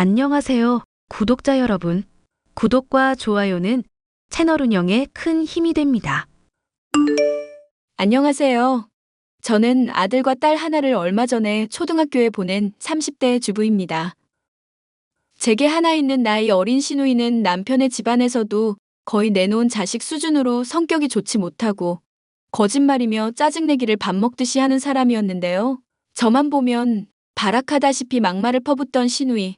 안녕하세요, 구독자 여러분. 구독과 좋아요는 채널 운영에 큰 힘이 됩니다. 안녕하세요. 저는 아들과 딸 하나를 얼마 전에 초등학교에 보낸 30대 주부입니다. 제게 하나 있는 나이 어린 시누이는 남편의 집안에서도 거의 내놓은 자식 수준으로 성격이 좋지 못하고 거짓말이며 짜증내기를 밥 먹듯이 하는 사람이었는데요. 저만 보면 발악하다시피 막말을 퍼붓던 시누이.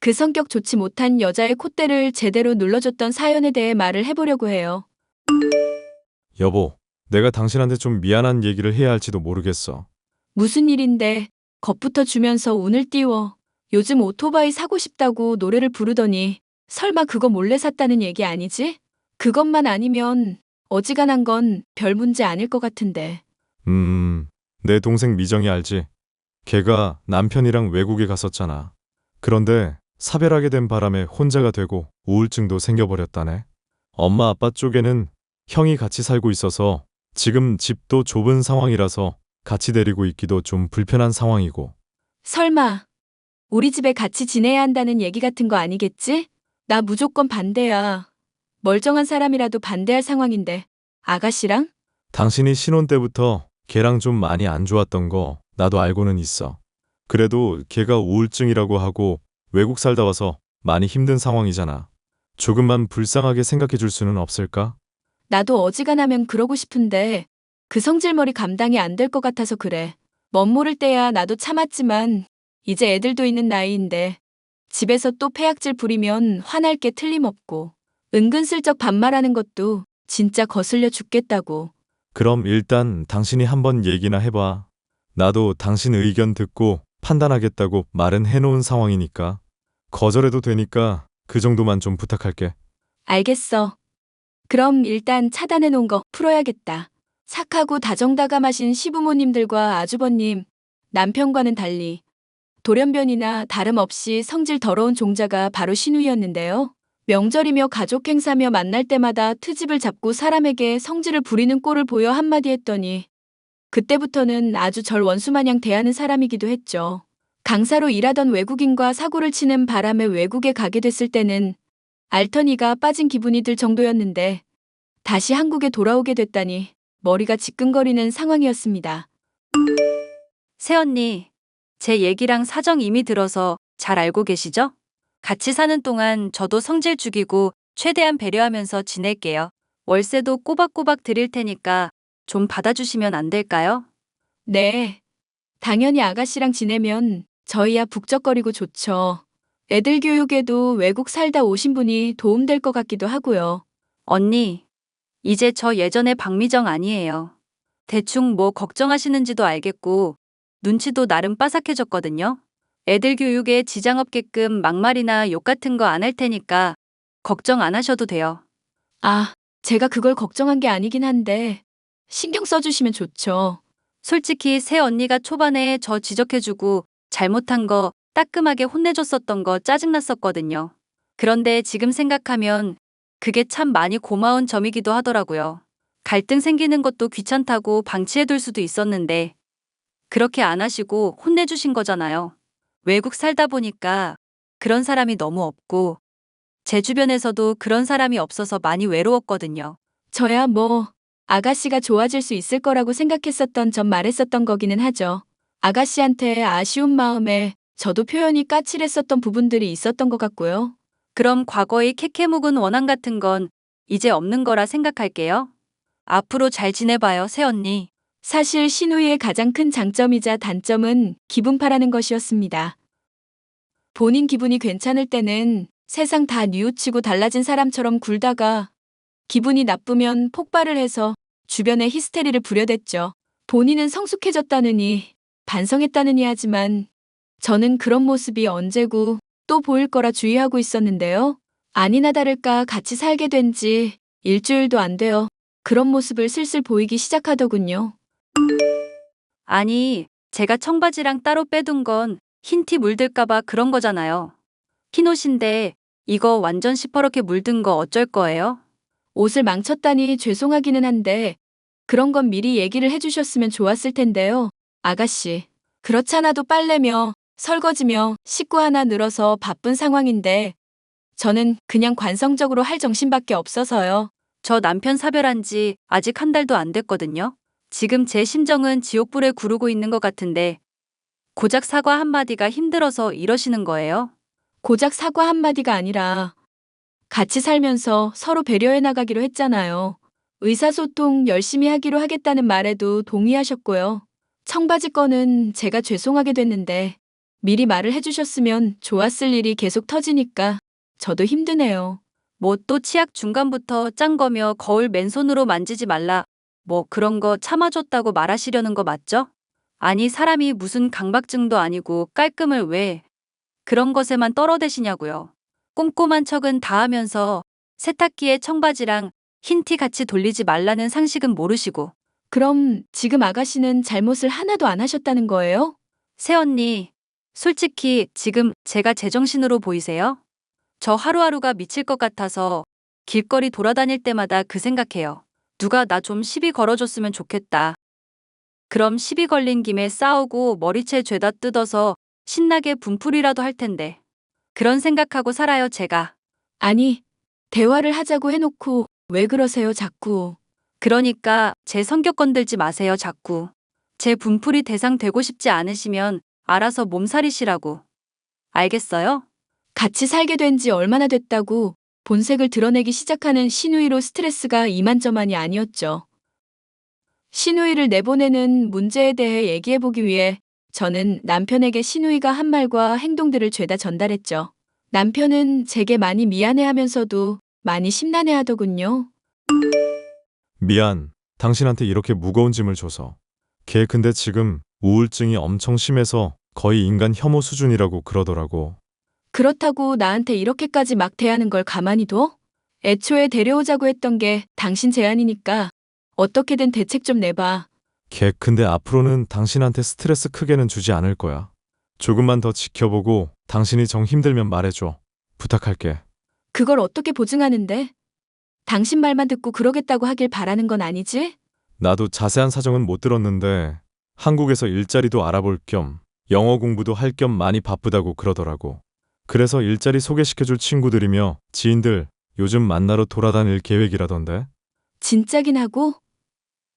그 성격 좋지 못한 여자의 콧대를 제대로 눌러줬던 사연에 대해 말을 해보려고 해요. 여보, 내가 당신한테 좀 미안한 얘기를 해야 할지도 모르겠어. 무슨 일인데 겁부터 주면서 운을 띄워. 요즘 오토바이 사고 싶다고 노래를 부르더니 설마 그거 몰래 샀다는 얘기 아니지? 그것만 아니면 어지간한 건 별 문제 아닐 것 같은데. 내 동생 미정이 알지? 걔가 남편이랑 외국에 갔었잖아. 그런데 사별하게 된 바람에 혼자가 되고 우울증도 생겨버렸다네. 엄마 아빠 쪽에는 형이 같이 살고 있어서 지금 집도 좁은 상황이라서 같이 데리고 있기도 좀 불편한 상황이고. 설마 우리 집에 같이 지내야 한다는 얘기 같은 거 아니겠지? 나 무조건 반대야. 멀쩡한 사람이라도 반대할 상황인데. 아가씨랑? 당신이 신혼 때부터 걔랑 좀 많이 안 좋았던 거 나도 알고는 있어. 그래도 걔가 우울증이라고 하고 외국 살다 와서 많이 힘든 상황이잖아. 조금만 불쌍하게 생각해 줄 수는 없을까? 나도 어지간하면 그러고 싶은데 그 성질머리 감당이 안 될 것 같아서 그래. 멋 모를 때야 나도 참았지만 이제 애들도 있는 나이인데 집에서 또 패약질 부리면 화날 게 틀림없고 은근슬쩍 반말하는 것도 진짜 거슬려 죽겠다고. 그럼 일단 당신이 한번 얘기나 해봐. 나도 당신 의견 듣고 판단하겠다고 말은 해놓은 상황이니까. 거절해도 되니까 그 정도만 좀 부탁할게. 알겠어. 그럼 일단 차단해 놓은 거 풀어야겠다. 착하고 다정다감하신 시부모님들과 아주버님, 남편과는 달리 돌연변이나 다름없이 성질 더러운 종자가 바로 시누이였는데요. 명절이며 가족 행사며 만날 때마다 트집을 잡고 사람에게 성질을 부리는 꼴을 보여 한마디 했더니 그때부터는 아주 절 원수마냥 대하는 사람이기도 했죠. 강사로 일하던 외국인과 사고를 치는 바람에 외국에 가게 됐을 때는 알터니가 빠진 기분이 들 정도였는데 다시 한국에 돌아오게 됐다니 머리가 지끈거리는 상황이었습니다. 새언니, 제 얘기랑 사정 이미 들어서 잘 알고 계시죠? 같이 사는 동안 저도 성질 죽이고 최대한 배려하면서 지낼게요. 월세도 꼬박꼬박 드릴 테니까 좀 받아주시면 안 될까요? 네. 당연히 아가씨랑 지내면 저희야 북적거리고 좋죠. 애들 교육에도 외국 살다 오신 분이 도움될 것 같기도 하고요. 언니, 이제 저 예전의 박미정 아니에요. 대충 뭐 걱정하시는지도 알겠고 눈치도 나름 빠삭해졌거든요. 애들 교육에 지장 없게끔 막말이나 욕 같은 거 안 할 테니까 걱정 안 하셔도 돼요. 아, 제가 그걸 걱정한 게 아니긴 한데 신경 써주시면 좋죠. 솔직히 새 언니가 초반에 저 지적해주고 잘못한 거 따끔하게 혼내줬었던 거 짜증났었거든요. 그런데 지금 생각하면 그게 참 많이 고마운 점이기도 하더라고요. 갈등 생기는 것도 귀찮다고 방치해둘 수도 있었는데 그렇게 안 하시고 혼내주신 거잖아요. 외국 살다 보니까 그런 사람이 너무 없고 제 주변에서도 그런 사람이 없어서 많이 외로웠거든요. 저야 뭐 아가씨가 좋아질 수 있을 거라고 생각했었던 점 말했었던 거기는 하죠. 아가씨한테 아쉬운 마음에 저도 표현이 까칠했었던 부분들이 있었던 것 같고요. 그럼 과거의 캐캐묵은 원한 같은 건 이제 없는 거라 생각할게요. 앞으로 잘 지내봐요, 새언니. 사실 시누이의 가장 큰 장점이자 단점은 기분파라는 것이었습니다. 본인 기분이 괜찮을 때는 세상 다 뉘우치고 달라진 사람처럼 굴다가 기분이 나쁘면 폭발을 해서 주변에 히스테리를 부려댔죠. 본인은 성숙해졌다느니 반성했다느니 하지만 저는 그런 모습이 언제고 또 보일 거라 주의하고 있었는데요. 아니나 다를까 같이 살게 된 지 일주일도 안 되어 그런 모습을 슬슬 보이기 시작하더군요. 아니, 제가 청바지랑 따로 빼둔 건 흰 티 물들까봐 그런 거잖아요. 흰 옷인데 이거 완전 시퍼렇게 물든 거 어쩔 거예요? 옷을 망쳤다니 죄송하기는 한데 그런 건 미리 얘기를 해주셨으면 좋았을 텐데요. 아가씨, 그렇잖아도 빨래며 설거지며 식구 하나 늘어서 바쁜 상황인데 저는 그냥 관성적으로 할 정신밖에 없어서요. 저 남편 사별한 지 아직 한 달도 안 됐거든요. 지금 제 심정은 지옥불에 구르고 있는 것 같은데 고작 사과 한마디가 힘들어서 이러시는 거예요? 고작 사과 한마디가 아니라 같이 살면서 서로 배려해 나가기로 했잖아요. 의사소통 열심히 하기로 하겠다는 말에도 동의하셨고요. 청바지 건은 제가 죄송하게 됐는데 미리 말을 해주셨으면 좋았을 일이 계속 터지니까 저도 힘드네요. 뭐 또 치약 중간부터 짠 거며 거울 맨손으로 만지지 말라. 뭐 그런 거 참아줬다고 말하시려는 거 맞죠? 아니 사람이 무슨 강박증도 아니고 깔끔을 왜 그런 것에만 떨어대시냐고요. 꼼꼼한 척은 다 하면서 세탁기에 청바지랑 흰 티 같이 돌리지 말라는 상식은 모르시고. 그럼 지금 아가씨는 잘못을 하나도 안 하셨다는 거예요? 새언니, 솔직히 지금 제가 제정신으로 보이세요? 저 하루하루가 미칠 것 같아서 길거리 돌아다닐 때마다 그 생각해요. 누가 나 좀 시비 걸어줬으면 좋겠다. 그럼 시비 걸린 김에 싸우고 머리채 죄다 뜯어서 신나게 분풀이라도 할 텐데. 그런 생각하고 살아요, 제가. 아니, 대화를 하자고 해놓고 왜 그러세요, 자꾸. 그러니까 제 성격 건들지 마세요, 자꾸. 제 분풀이 대상 되고 싶지 않으시면 알아서 몸살이시라고. 알겠어요? 같이 살게 된 지 얼마나 됐다고 본색을 드러내기 시작하는 신우이로 스트레스가 이만저만이 아니었죠. 신우이를 내보내는 문제에 대해 얘기해보기 위해 저는 남편에게 신우이가 한 말과 행동들을 죄다 전달했죠. 남편은 제게 많이 미안해하면서도 많이 심란해하더군요. 미안. 당신한테 이렇게 무거운 짐을 줘서. 걔 근데 지금 우울증이 엄청 심해서 거의 인간 혐오 수준이라고 그러더라고. 그렇다고 나한테 이렇게까지 막 대하는 걸 가만히 둬? 애초에 데려오자고 했던 게 당신 제안이니까 어떻게든 대책 좀 내봐. 걔 근데 앞으로는 당신한테 스트레스 크게는 주지 않을 거야. 조금만 더 지켜보고 당신이 정 힘들면 말해줘. 부탁할게. 그걸 어떻게 보증하는데? 당신 말만 듣고 그러겠다고 하길 바라는 건 아니지? 나도 자세한 사정은 못 들었는데 한국에서 일자리도 알아볼 겸 영어 공부도 할 겸 많이 바쁘다고 그러더라고. 그래서 일자리 소개시켜줄 친구들이며 지인들 요즘 만나러 돌아다닐 계획이라던데. 진짜긴 하고?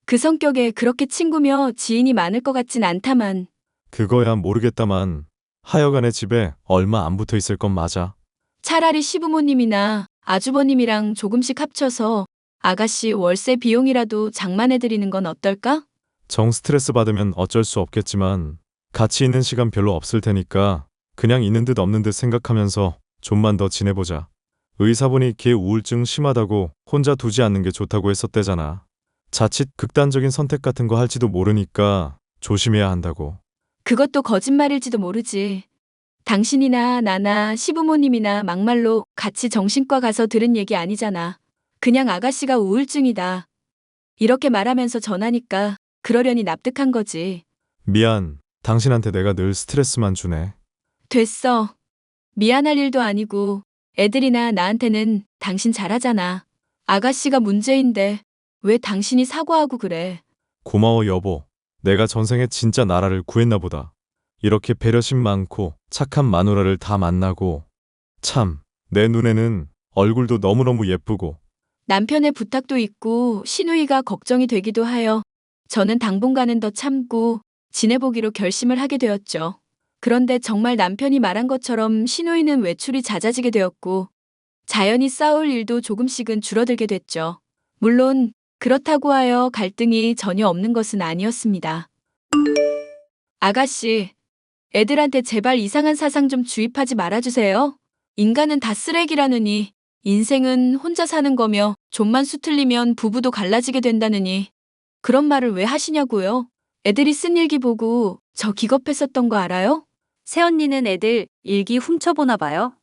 그 성격에 그렇게 친구며 지인이 많을 것 같진 않다만. 그거야 모르겠다만 하여간에 집에 얼마 안 붙어 있을 건 맞아. 차라리 시부모님이나 아주버님이랑 조금씩 합쳐서 아가씨 월세 비용이라도 장만해드리는 건 어떨까? 정 스트레스 받으면 어쩔 수 없겠지만 같이 있는 시간 별로 없을 테니까 그냥 있는 듯 없는 듯 생각하면서 좀만 더 지내보자. 의사분이 걔 우울증 심하다고 혼자 두지 않는 게 좋다고 했었대잖아. 자칫 극단적인 선택 같은 거 할지도 모르니까 조심해야 한다고. 그것도 거짓말일지도 모르지. 당신이나 나나 시부모님이나 막말로 같이 정신과 가서 들은 얘기 아니잖아. 그냥 아가씨가 우울증이다. 이렇게 말하면서 전하니까 그러려니 납득한 거지. 미안. 당신한테 내가 늘 스트레스만 주네. 됐어. 미안할 일도 아니고 애들이나 나한테는 당신 잘하잖아. 아가씨가 문제인데 왜 당신이 사과하고 그래? 고마워 여보. 내가 전생에 진짜 나라를 구했나 보다. 이렇게 배려심 많고 착한 마누라를 다 만나고 참 내 눈에는 얼굴도 너무너무 예쁘고 남편의 부탁도 있고 신우이가 걱정이 되기도 하여 저는 당분간은 더 참고 지내보기로 결심을 하게 되었죠. 그런데 정말 남편이 말한 것처럼 신우이는 외출이 잦아지게 되었고 자연히 싸울 일도 조금씩은 줄어들게 됐죠. 물론 그렇다고 하여 갈등이 전혀 없는 것은 아니었습니다. 아가씨, 애들한테 제발 이상한 사상 좀 주입하지 말아주세요. 인간은 다 쓰레기라느니 인생은 혼자 사는 거며 좀만 수틀리면 부부도 갈라지게 된다느니 그런 말을 왜 하시냐고요? 애들이 쓴 일기 보고 저 기겁했었던 거 알아요? 새언니는 애들 일기 훔쳐보나 봐요.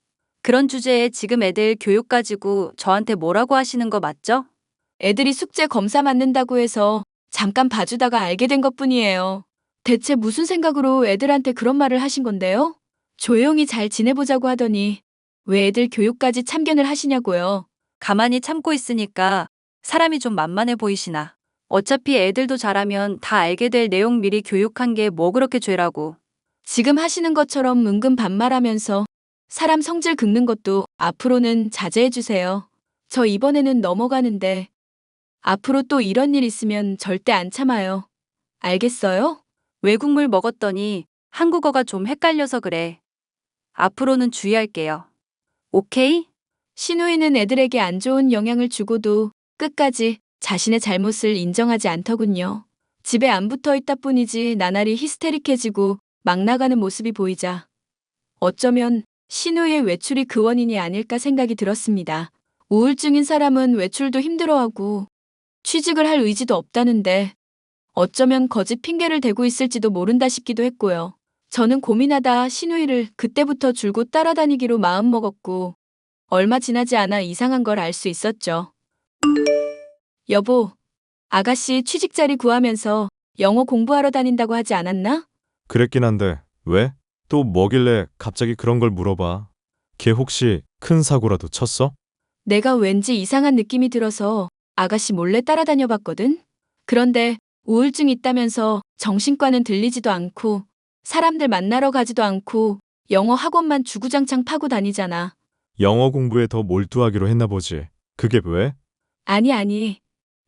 그런 주제에 지금 애들 교육 가지고 저한테 뭐라고 하시는 거 맞죠? 애들이 숙제 검사 맞는다고 해서 잠깐 봐주다가 알게 된 것뿐이에요. 대체 무슨 생각으로 애들한테 그런 말을 하신 건데요? 조용히 잘 지내보자고 하더니 왜 애들 교육까지 참견을 하시냐고요? 가만히 참고 있으니까 사람이 좀 만만해 보이시나. 어차피 애들도 자라면 다 알게 될 내용 미리 교육한 게 뭐 그렇게 죄라고. 지금 하시는 것처럼 은근 반말하면서 사람 성질 긁는 것도 앞으로는 자제해 주세요. 저 이번에는 넘어가는데 앞으로 또 이런 일 있으면 절대 안 참아요. 알겠어요? 외국물 먹었더니 한국어가 좀 헷갈려서 그래. 앞으로는 주의할게요. 오케이? 신우이는 애들에게 안 좋은 영향을 주고도 끝까지 자신의 잘못을 인정하지 않더군요. 집에 안 붙어 있다 뿐이지 나날이 히스테릭해지고 막 나가는 모습이 보이자 어쩌면 신우이의 외출이 그 원인이 아닐까 생각이 들었습니다. 우울증인 사람은 외출도 힘들어하고 취직을 할 의지도 없다는데 어쩌면 거짓 핑계를 대고 있을지도 모른다 싶기도 했고요. 저는 고민하다 신우이를 그때부터 줄곧 따라다니기로 마음먹었고 얼마 지나지 않아 이상한 걸 알 수 있었죠. 여보, 아가씨 취직 자리 구하면서 영어 공부하러 다닌다고 하지 않았나? 그랬긴 한데 왜? 또 뭐길래 갑자기 그런 걸 물어봐. 걔 혹시 큰 사고라도 쳤어? 내가 왠지 이상한 느낌이 들어서 아가씨 몰래 따라다녀 봤거든? 그런데 우울증 있다면서 정신과는 들리지도 않고 사람들 만나러 가지도 않고 영어 학원만 주구장창 파고 다니잖아. 영어 공부에 더 몰두하기로 했나 보지. 그게 왜? 아니.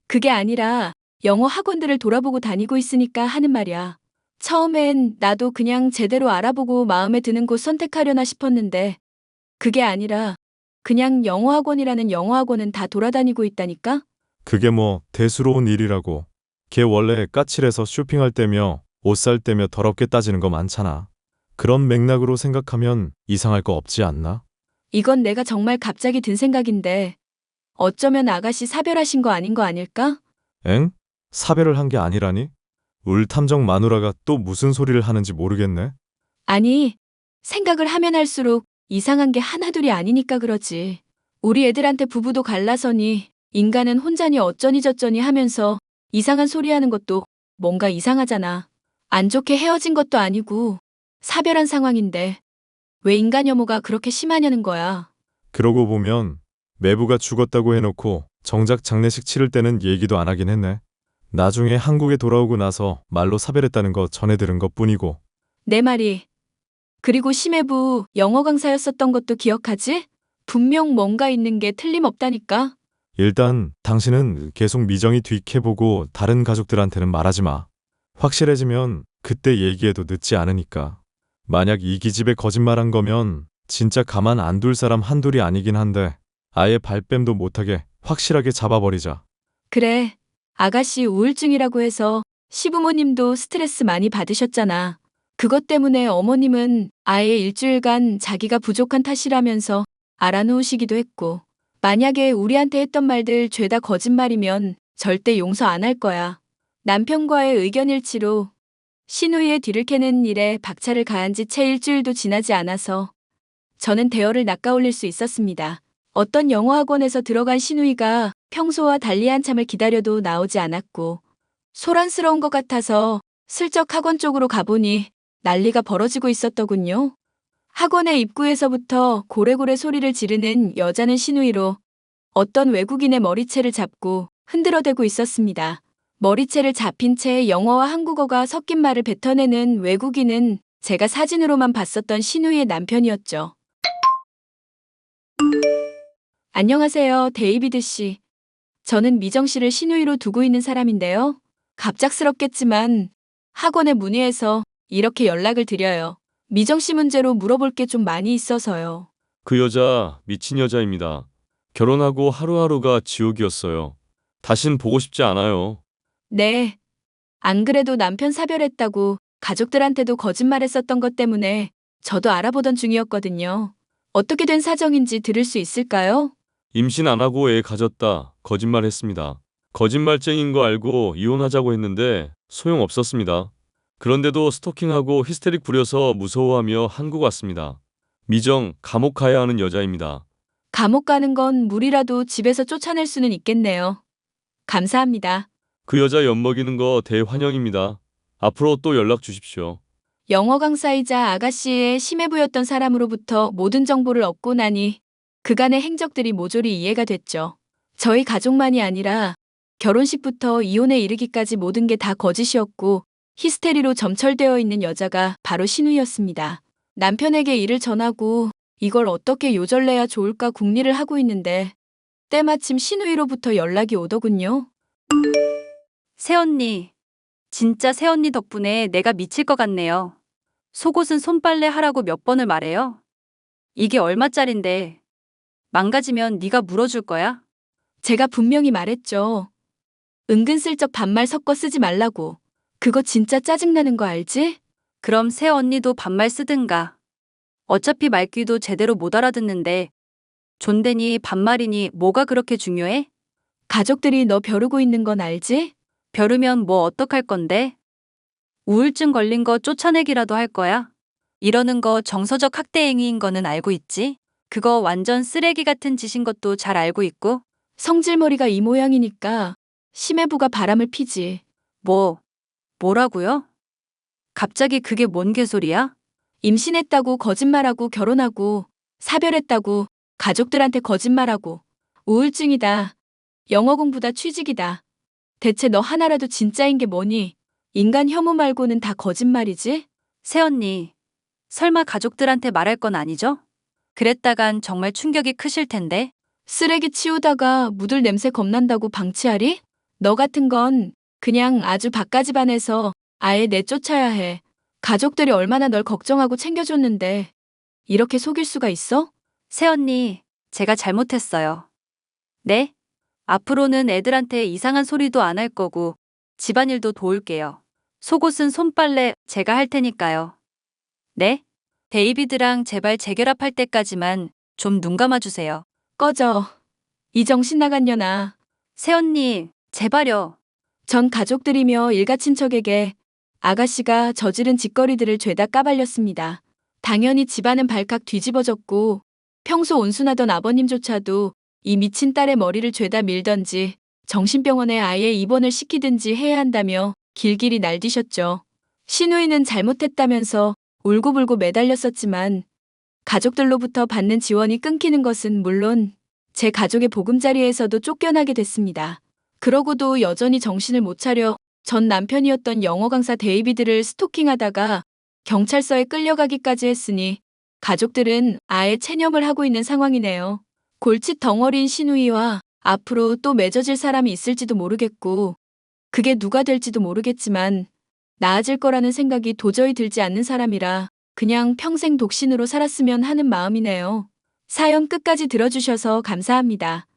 그게 아니라 영어 학원들을 돌아보고 다니고 있으니까 하는 말이야. 처음엔 나도 그냥 제대로 알아보고 마음에 드는 곳 선택하려나 싶었는데 그게 아니라 그냥 영어 학원이라는 영어 학원은 다 돌아다니고 있다니까? 그게 뭐 대수로운 일이라고. 걔 원래 까칠해서 쇼핑할 때며 옷 살 때며 더럽게 따지는 거 많잖아. 그런 맥락으로 생각하면 이상할 거 없지 않나? 이건 내가 정말 갑자기 든 생각인데 어쩌면 아가씨 사별하신 거 아닌 거 아닐까? 엥? 사별을 한 게 아니라니? 울탐정 마누라가 또 무슨 소리를 하는지 모르겠네. 아니, 생각을 하면 할수록 이상한 게 하나둘이 아니니까 그러지. 우리 애들한테 부부도 갈라서니 인간은 혼자니 어쩌니 저쩌니 하면서 이상한 소리 하는 것도 뭔가 이상하잖아. 안 좋게 헤어진 것도 아니고 사별한 상황인데 왜 인간 혐오가 그렇게 심하냐는 거야. 그러고 보면 매부가 죽었다고 해놓고 정작 장례식 치를 때는 얘기도 안 하긴 했네. 나중에 한국에 돌아오고 나서 말로 사별했다는 거 전해 들은 것뿐이고. 내 말이. 그리고 심해부 영어 강사였었던 것도 기억하지? 분명 뭔가 있는 게 틀림없다니까. 일단 당신은 계속 미정이 뒤캐보고 다른 가족들한테는 말하지 마. 확실해지면 그때 얘기해도 늦지 않으니까. 만약 이 기집애 거짓말한 거면 진짜 가만 안 둘 사람 한둘이 아니긴 한데 아예 발뺌도 못하게 확실하게 잡아버리자. 그래. 아가씨 우울증이라고 해서 시부모님도 스트레스 많이 받으셨잖아. 그것 때문에 어머님은 아예 일주일간 자기가 부족한 탓이라면서 알아놓으시기도 했고, 만약에 우리한테 했던 말들 죄다 거짓말이면 절대 용서 안 할 거야. 남편과의 의견 일치로 신우이의 뒤를 캐는 일에 박차를 가한 지 채 일주일도 지나지 않아서 저는 대어를 낚아올릴 수 있었습니다. 어떤 영어 학원에서 들어간 신우이가 평소와 달리 한참을 기다려도 나오지 않았고 소란스러운 것 같아서 슬쩍 학원 쪽으로 가보니 난리가 벌어지고 있었더군요. 학원의 입구에서부터 고래고래 소리를 지르는 여자는 신우이로 어떤 외국인의 머리채를 잡고 흔들어대고 있었습니다. 머리채를 잡힌 채 영어와 한국어가 섞인 말을 뱉어내는 외국인은 제가 사진으로만 봤었던 신우이의 남편이었죠. 안녕하세요, 데이비드 씨. 저는 미정 씨를 신우이로 두고 있는 사람인데요. 갑작스럽겠지만 학원에 문의해서 이렇게 연락을 드려요. 미정 씨 문제로 물어볼 게 좀 많이 있어서요. 그 여자 미친 여자입니다. 결혼하고 하루하루가 지옥이었어요. 다신 보고 싶지 않아요. 네. 안 그래도 남편 사별했다고 가족들한테도 거짓말했었던 것 때문에 저도 알아보던 중이었거든요. 어떻게 된 사정인지 들을 수 있을까요? 임신 안 하고 애 가졌다 거짓말했습니다. 거짓말쟁인 거 알고 이혼하자고 했는데 소용없었습니다. 그런데도 스토킹하고 히스테릭 부려서 무서워하며 한국 왔습니다. 미정 감옥 가야 하는 여자입니다. 감옥 가는 건 물이라도 집에서 쫓아낼 수는 있겠네요. 감사합니다. 그 여자 엿먹이는 거 대환영입니다. 앞으로 또 연락 주십시오. 영어 강사이자 아가씨의 심해부였던 사람으로부터 모든 정보를 얻고 나니 그간의 행적들이 모조리 이해가 됐죠. 저희 가족만이 아니라 결혼식부터 이혼에 이르기까지 모든 게 다 거짓이었고 히스테리로 점철되어 있는 여자가 바로 신우이였습니다. 남편에게 일을 전하고 이걸 어떻게 요절내야 좋을까 궁리를 하고 있는데 때마침 신우이로부터 연락이 오더군요. 새언니, 진짜 새언니 덕분에 내가 미칠 것 같네요. 속옷은 손빨래 하라고 몇 번을 말해요. 이게 얼마짜린데 망가지면 네가 물어줄 거야? 제가 분명히 말했죠. 은근슬쩍 반말 섞어 쓰지 말라고. 그거 진짜 짜증나는 거 알지? 그럼 새언니도 반말 쓰든가. 어차피 말귀도 제대로 못 알아듣는데 존대니 반말이니 뭐가 그렇게 중요해? 가족들이 너 벼르고 있는 건 알지? 벼르면 뭐 어떡할 건데? 우울증 걸린 거 쫓아내기라도 할 거야? 이러는 거 정서적 학대 행위인 거는 알고 있지? 그거 완전 쓰레기 같은 짓인 것도 잘 알고 있고? 성질머리가 이 모양이니까 심해부가 바람을 피지. 뭐라고요? 갑자기 그게 뭔 개소리야? 임신했다고 거짓말하고 결혼하고 사별했다고 가족들한테 거짓말하고 우울증이다. 영어 공부다 취직이다. 대체 너 하나라도 진짜인 게 뭐니? 인간 혐오 말고는 다 거짓말이지? 새언니, 설마 가족들한테 말할 건 아니죠? 그랬다간 정말 충격이 크실 텐데. 쓰레기 치우다가 묻을 냄새 겁난다고 방치하리? 너 같은 건 그냥 아주 바가지반에서 아예 내쫓아야 해. 가족들이 얼마나 널 걱정하고 챙겨줬는데 이렇게 속일 수가 있어? 새언니, 제가 잘못했어요. 네? 앞으로는 애들한테 이상한 소리도 안 할 거고 집안일도 도울게요. 속옷은 손빨래 제가 할 테니까요. 네? 데이비드랑 제발 재결합할 때까지만 좀 눈 감아주세요. 꺼져. 이 정신 나간 년아. 새언니, 제발요. 전 가족들이며 일가 친척에게 아가씨가 저지른 짓거리들을 죄다 까발렸습니다. 당연히 집안은 발칵 뒤집어졌고 평소 온순하던 아버님조차도 이 미친 딸의 머리를 죄다 밀던지 정신병원에 아예 입원을 시키든지 해야 한다며 길길이 날뛰셨죠. 신우이는 잘못했다면서 울고불고 매달렸었지만 가족들로부터 받는 지원이 끊기는 것은 물론 제 가족의 보금자리에서도 쫓겨나게 됐습니다. 그러고도 여전히 정신을 못 차려 전 남편이었던 영어 강사 데이비드를 스토킹하다가 경찰서에 끌려가기까지 했으니 가족들은 아예 체념을 하고 있는 상황이네요. 골칫 덩어리인 신우이와 앞으로 또 맺어질 사람이 있을지도 모르겠고 그게 누가 될지도 모르겠지만 나아질 거라는 생각이 도저히 들지 않는 사람이라 그냥 평생 독신으로 살았으면 하는 마음이네요. 사연 끝까지 들어주셔서 감사합니다.